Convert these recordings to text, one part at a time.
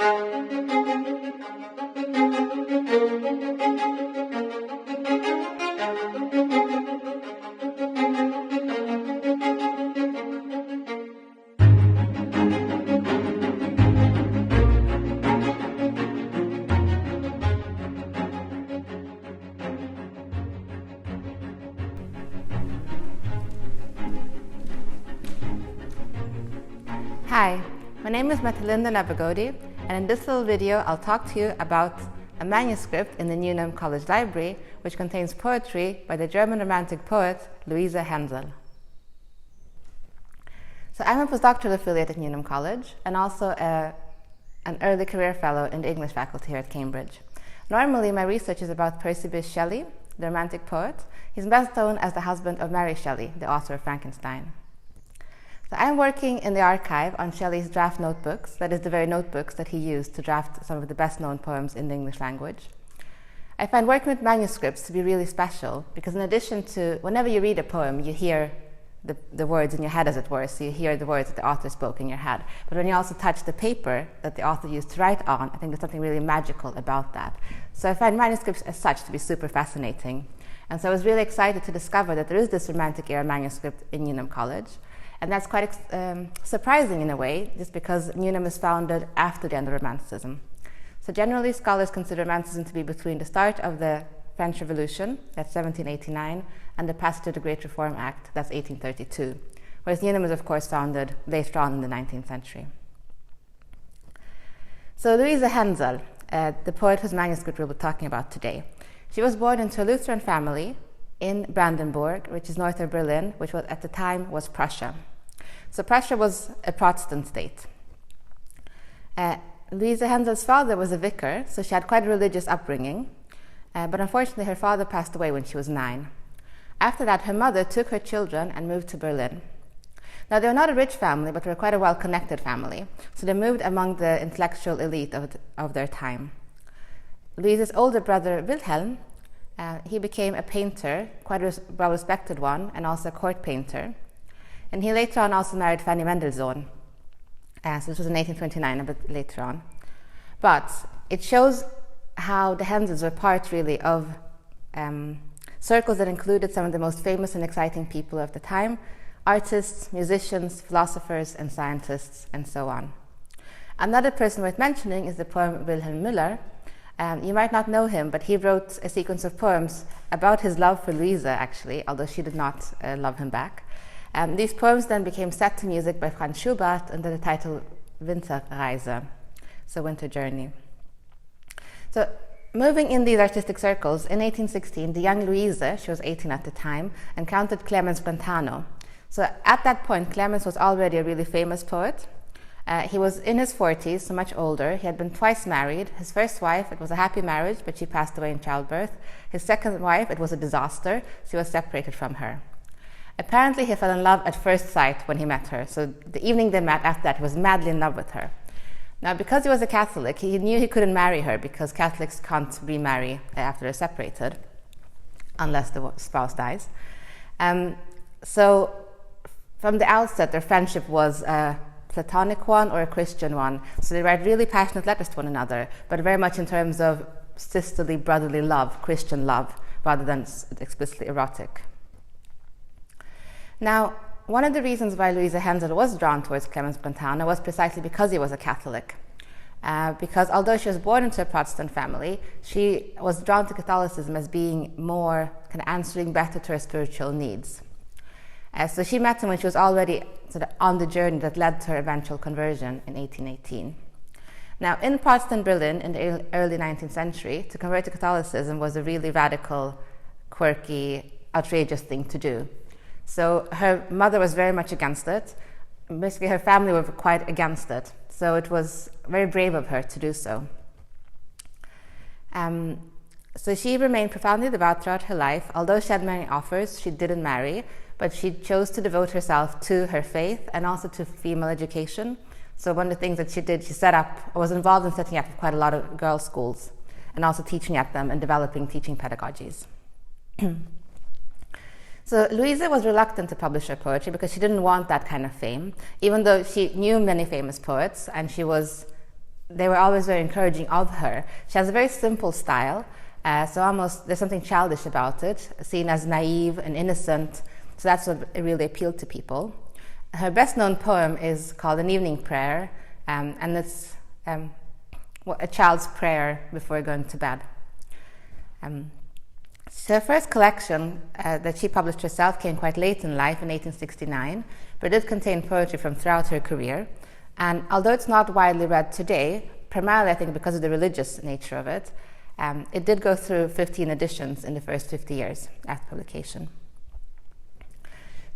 Hi, my name is Matalinda Navagodi, and in this little video I'll talk to you about a manuscript in the Newnham College Library which contains poetry by the German Romantic poet Louise Hensel. So I'm a postdoctoral affiliate at Newnham College and also an early career fellow in the English faculty here at Cambridge. Normally my research is about Percy Bysshe Shelley, the Romantic poet. He's best known as the husband of Mary Shelley, the author of Frankenstein. So I'm working in the archive on Shelley's draft notebooks, that is the very notebooks that he used to draft some of the best known poems in the English language. I find working with manuscripts to be really special because in addition to, whenever you read a poem, you hear the words in your head, as it were, so you hear the words that the author spoke in your head. But when you also touch the paper that the author used to write on, I think there's something really magical about that. So I find manuscripts as such to be super fascinating. And so I was really excited to discover that there is this Romantic era manuscript in Newnham College. And that's quite surprising in a way, just because Newnham is founded after the end of Romanticism. So generally, scholars consider Romanticism to be between the start of the French Revolution, that's 1789, and the passage of the Great Reform Act, that's 1832, whereas Newnham is, of course, founded later on in the 19th century. So Louise Hensel, the poet whose manuscript we'll be talking about today, she was born into a Lutheran family in Brandenburg, which is north of Berlin, which was, at the time was Prussia. So Prussia was a Protestant state. Louise Hensel's father was a vicar, so she had quite a religious upbringing, but unfortunately her father passed away when she was 9. After that, her mother took her children and moved to Berlin. Now, they were not a rich family, but they were quite a well-connected family, so they moved among the intellectual elite of their time. Louise's older brother, Wilhelm, he became a painter, quite a well-respected one, and also a court painter. And he later on also married Fanny Mendelssohn. So this was in 1829, a bit later on. But it shows how the Hensels were part, really, of circles that included some of the most famous and exciting people of the time: artists, musicians, philosophers, and scientists, and so on. Another person worth mentioning is the poet Wilhelm Müller. You might not know him, but he wrote a sequence of poems about his love for Louise, actually, although she did not love him back. These poems then became set to music by Franz Schubert under the title Winterreise, so Winter Journey. So moving in these artistic circles, in 1816, the young Louise, she was 18 at the time, encountered Clemens Brentano. So at that point, Clemens was already a really famous poet. He was in his 40s, so much older. He had been twice married. His first wife, it was a happy marriage, but she passed away in childbirth. His second wife, it was a disaster. She was separated from her. Apparently, he fell in love at first sight when he met her. So the evening they met, after that, he was madly in love with her. Now, because he was a Catholic, he knew he couldn't marry her because Catholics can't remarry after they're separated, unless the spouse dies. So from the outset, their friendship was Platonic one or a Christian one. So they write really passionate letters to one another, but very much in terms of sisterly, brotherly love, Christian love, rather than explicitly erotic. Now, one of the reasons why Louise Hensel was drawn towards Clemens Brentano was precisely because he was a Catholic. Because although she was born into a Protestant family, she was drawn to Catholicism as being more kind of answering better to her spiritual needs. So she met him when she was already sort of on the journey that led to her eventual conversion in 1818. Now, in Protestant Berlin in the early 19th century, to convert to Catholicism was a really radical, quirky, outrageous thing to do. So her mother was very much against it. Basically, her family were quite against it. So it was very brave of her to do so. So she remained profoundly devout throughout her life. Although she had many offers, she didn't marry, but she chose to devote herself to her faith and also to female education. So one of the things that she did, she was involved in setting up quite a lot of girls' schools and also teaching at them and developing teaching pedagogies. So Louise was reluctant to publish her poetry because she didn't want that kind of fame, even though she knew many famous poets and she was they were always very encouraging of her. She has a very simple style, so almost there's something childish about it, seen as naive and innocent, so that's what really appealed to people. Her best known poem is called An Evening Prayer, and it's a child's prayer before going to bed. So her first collection that she published herself came quite late in life, in 1869, but it did contain poetry from throughout her career. And although it's not widely read today, primarily I think because of the religious nature of it, it did go through 15 editions in the first 50 years after publication.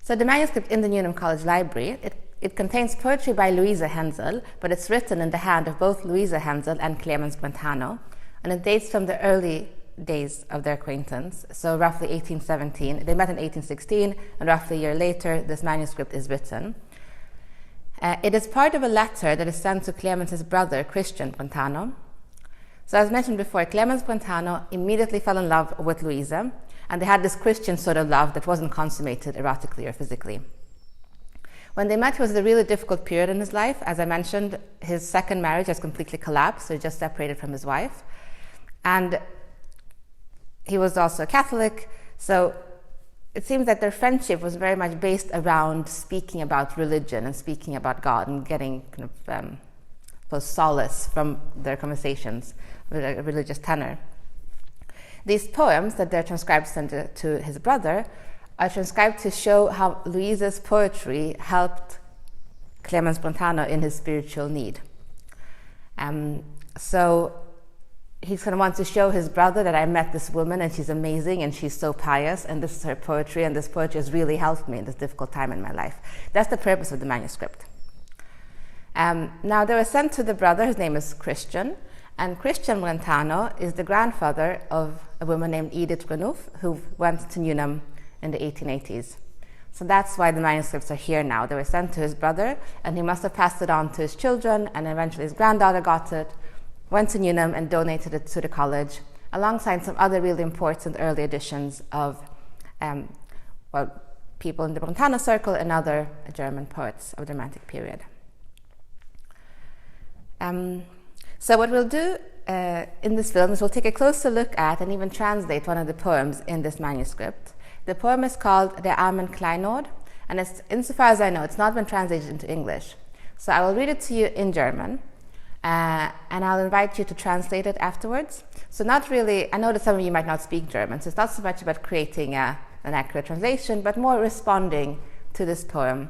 So the manuscript in the Newnham College Library, it contains poetry by Louisa Hensel, but it's written in the hand of both Louisa Hensel and Clemens Brentano, and it dates from the early days of their acquaintance, so roughly 1817. They met in 1816, and roughly a year later, this manuscript is written. It is part of a letter that is sent to Clemens' brother, Christian Brentano. So as mentioned before, Clemens Brentano immediately fell in love with Louisa, and they had this Christian sort of love that wasn't consummated erotically or physically. When they met, it was a really difficult period in his life. As I mentioned, his second marriage has completely collapsed, so he just separated from his wife. And he was also a Catholic, so it seems that their friendship was very much based around speaking about religion and speaking about God and getting kind of solace from their conversations with a religious tenor. These poems that they're transcribed to his brother are transcribed to show how Louisa's poetry helped Clemens Brentano in his spiritual need. So he's going to want to show his brother that I met this woman and she's amazing and she's so pious and this is her poetry and this poetry has really helped me in this difficult time in my life. That's the purpose of the manuscript. Now they were sent to the brother, his name is Christian, and Christian Brentano is the grandfather of a woman named Edith Renouf who went to Newnham in the 1880s. So that's why the manuscripts are here now. They were sent to his brother and he must have passed it on to his children, and eventually his granddaughter got it, went to Newnham and donated it to the college, alongside some other really important early editions of people in the Brentano circle and other German poets of the Romantic period. So what we'll do in this film is we'll take a closer look at and even translate one of the poems in this manuscript. The poem is called Der armen Kleinod, and it's, insofar as I know, it's not been translated into English. So I will read it to you in German, and I'll invite you to translate it afterwards. So not really, I know that some of you might not speak German, so it's not so much about creating an accurate translation, but more responding to this poem.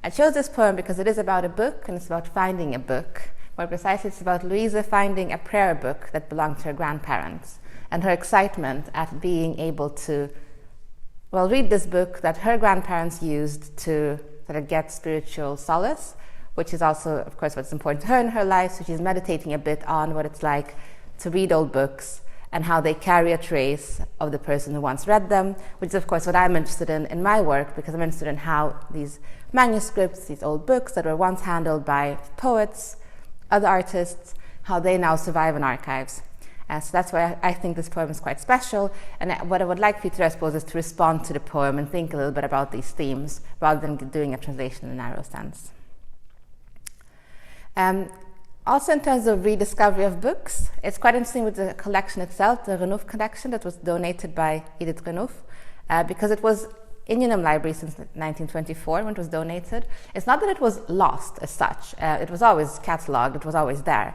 I chose this poem because it is about a book, and it's about finding a book. More precisely, it's about Louisa finding a prayer book that belonged to her grandparents, and her excitement at being able to read this book that her grandparents used to sort of get spiritual solace, which is also, of course, what's important to her in her life. So she's meditating a bit on what it's like to read old books and how they carry a trace of the person who once read them, which is, of course, what I'm interested in my work, because I'm interested in how these manuscripts, these old books that were once handled by poets, other artists, how they now survive in archives. So that's why I think this poem is quite special, and what I would like for you to do, I suppose, is to respond to the poem and think a little bit about these themes rather than doing a translation in a narrow sense. Also, in terms of rediscovery of books, it's quite interesting with the collection itself, the Renouf collection that was donated by Edith Renouf, because it was in Newnham Library since 1924 when it was donated. It's not that it was lost as such. It was always catalogued, it was always there.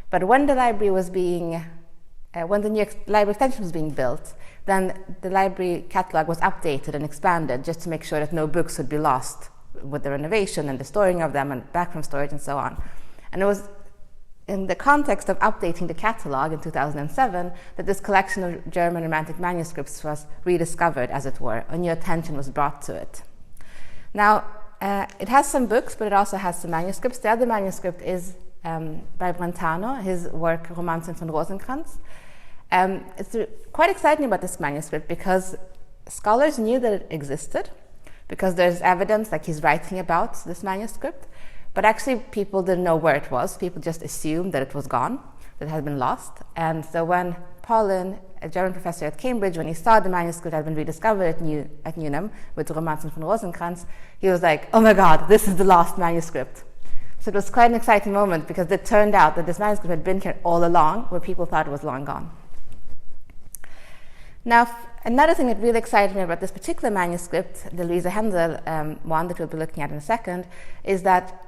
But when the library was when the new library extension was being built, then the library catalogue was updated and expanded just to make sure that no books would be lost with the renovation and the storing of them and back from storage and so on. And it was in the context of updating the catalogue in 2007 that this collection of German Romantic manuscripts was rediscovered, as it were. A new attention was brought to it. Now, it has some books, but it also has some manuscripts. The other manuscript is by Brentano, his work Romanzen von Rosenkranz. It's quite exciting about this manuscript because scholars knew that it existed, because there's evidence like he's writing about this manuscript, but actually people didn't know where it was. People just assumed that it was gone, that it had been lost. And so when Paulin, a German professor at Cambridge, when he saw the manuscript had been rediscovered at Newnham with Romanzen von Rosenkranz, he was like, oh my God, this is the lost manuscript. So it was quite an exciting moment because it turned out that this manuscript had been here all along, where people thought it was long gone. Now, another thing that really excited me about this particular manuscript, the Louisa Hensel one that we'll be looking at in a second, is that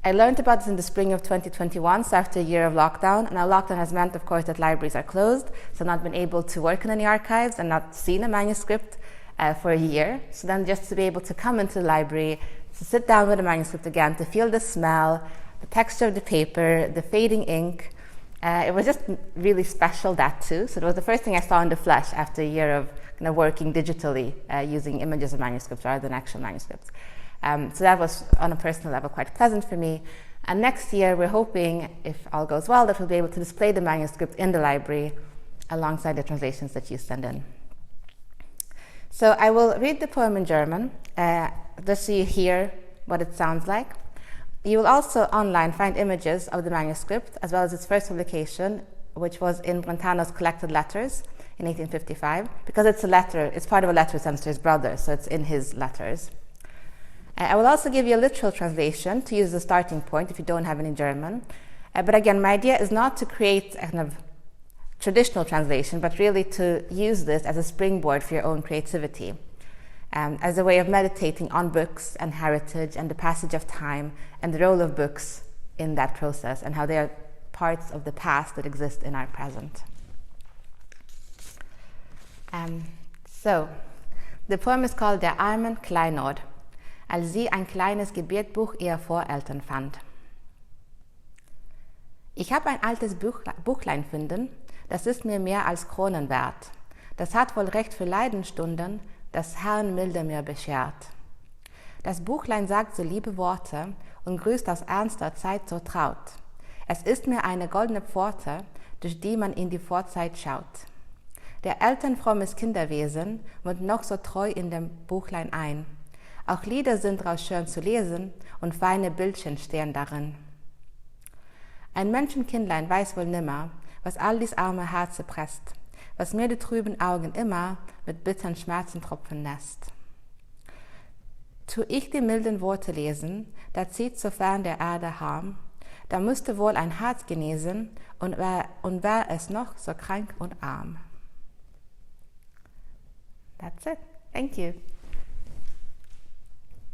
I learned about this in the spring of 2021, so after a year of lockdown. Now, lockdown has meant, of course, that libraries are closed, so I've not been able to work in any archives and not seen a manuscript for a year. So then just to be able to come into the library, to sit down with a manuscript again, to feel the smell, the texture of the paper, the fading ink, it was just really special, that too. So it was the first thing I saw in the flesh after a year of working digitally, using images of manuscripts rather than actual manuscripts. So that was, on a personal level, quite pleasant for me. And next year, we're hoping, if all goes well, that we'll be able to display the manuscript in the library alongside the translations that you send in. So I will read the poem in German, just so you hear what it sounds like. You will also online find images of the manuscript, as well as its first publication, which was in Brentano's Collected Letters in 1855, because it's a letter, it's part of a letter sent to his brother, so it's in his letters. I will also give you a literal translation to use as a starting point if you don't have any German. But again, my idea is not to create a kind of traditional translation, but really to use this as a springboard for your own creativity, as a way of meditating on books and heritage and the passage of time and the role of books in that process and how they are parts of the past that exist in our present. So, the poem is called Der armen Kleinod, als sie ein kleines Gebetbuch ihrer Voreltern fand. Ich habe ein altes Buchlein finden, das ist mir mehr als Kronen wert. Das hat wohl recht für Leidenstunden, das Herrn milde mir beschert. Das Buchlein sagt so liebe Worte und grüßt aus ernster Zeit so traut. Es ist mir eine goldene Pforte, durch die man in die Vorzeit schaut. Der Eltern frommes Kinderwesen wohnt noch so treu in dem Buchlein ein. Auch Lieder sind draus schön zu lesen und feine Bildchen stehen darin. Ein Menschenkindlein weiß wohl nimmer, was all dies arme Herze presst, was mir die trüben Augen immer mit bittern Schmerzentropfen nässt. Tu ich die milden Worte lesen, da zieht so fern der Erde Harm, da müsste wohl ein Herz genesen und wär es noch so krank und arm. That's it. Thank you.